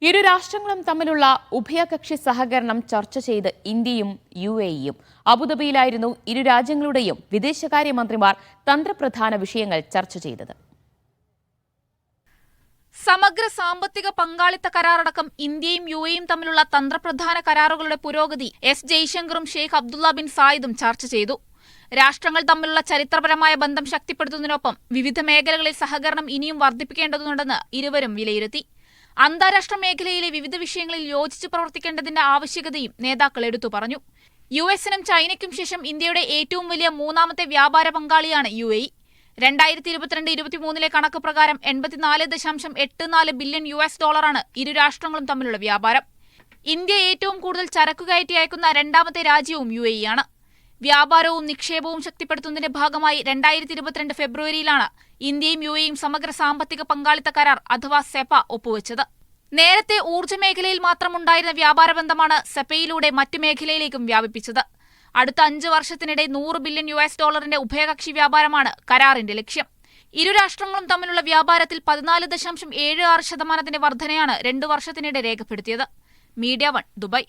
ഇരു രാഷ്ട്രങ്ങളും തമ്മിലുള്ള ഉഭയകക്ഷി സഹകരണം ചർച്ച ചെയ്ത് ഇന്ത്യയും UAE-യും. അബുദാബിയിലായിരുന്നു ഇരു രാജ്യങ്ങളുടെയും വിദേശകാര്യമന്ത്രിമാർ തന്ത്രപ്രധാന വിഷയങ്ങൾ ചർച്ച ചെയ്തത്. സമഗ്ര സാമ്പത്തിക പങ്കാളിത്ത കരാറടക്കം ഇന്ത്യയും UAE-യും തമ്മിലുള്ള തന്ത്രപ്രധാന കരാറുകളുടെ പുരോഗതി ജയശങ്കറും ഷെയ്ഖ് അബ്ദുള്ള ബിൻ സായിദും ചർച്ച ചെയ്തു. രാഷ്ട്രങ്ങൾ തമ്മിലുള്ള ചരിത്രപരമായ ബന്ധം ശക്തിപ്പെടുത്തുന്നതിനൊപ്പം വിവിധ മേഖലകളിൽ സഹകരണം ഇനിയും വർദ്ധിപ്പിക്കേണ്ടതുണ്ടെന്ന് ഇരുവരും വിലയിരുത്തി. അന്താരാഷ്ട്ര മേഖലയിലെ വിവിധ വിഷയങ്ങളിൽ യോജിച്ച് പ്രവർത്തിക്കേണ്ടതിന്റെ ആവശ്യകതയും നേതാക്കൾ എടുത്തു പറഞ്ഞു. US-നും ചൈനയ്ക്കും ശേഷം ഇന്ത്യയുടെ ഏറ്റവും വലിയ മൂന്നാമത്തെ വ്യാപാര പങ്കാളിയാണ് UAE. 2022-23 കണക്ക് പ്രകാരം $84.84 ബില്യൺ ഇരു രാഷ്ട്രങ്ങളും തമ്മിലുള്ള വ്യാപാരം. ഇന്ത്യ ഏറ്റവും കൂടുതൽ ചരക്കു കയറ്റി അയക്കുന്ന രണ്ടാമത്തെ രാജ്യവും UAE ആണ്. വ്യാപാരവും നിക്ഷേപവും ശക്തിപ്പെടുത്തുന്നതിന്റെ ഭാഗമായി 2022 ഫെബ്രുവരിയിലാണ് ഇന്ത്യയും UAE-യും സമഗ്ര സാമ്പത്തിക പങ്കാളിത്ത കരാർ അഥവാ സെപ ഒപ്പുവെച്ചത്. നേരത്തെ ഊർജ്ജ മേഖലയിൽ മാത്രമുണ്ടായിരുന്ന വ്യാപാര ബന്ധമാണ് സെപയിലൂടെ മറ്റു മേഖലയിലേക്കും വ്യാപിപ്പിച്ചത്. അടുത്ത 5 വർഷത്തിനിടെ $100 ബില്യൺ ഉഭയകക്ഷി വ്യാപാരമാണ് കരാറിന്റെ ലക്ഷ്യം. ഇരു രാഷ്ട്രങ്ങളും തമ്മിലുള്ള വ്യാപാരത്തിൽ 14.76% വർധനയാണ് 2 വർഷത്തിനിടെ രേഖപ്പെടുത്തിയത്. Media 1 Dubai.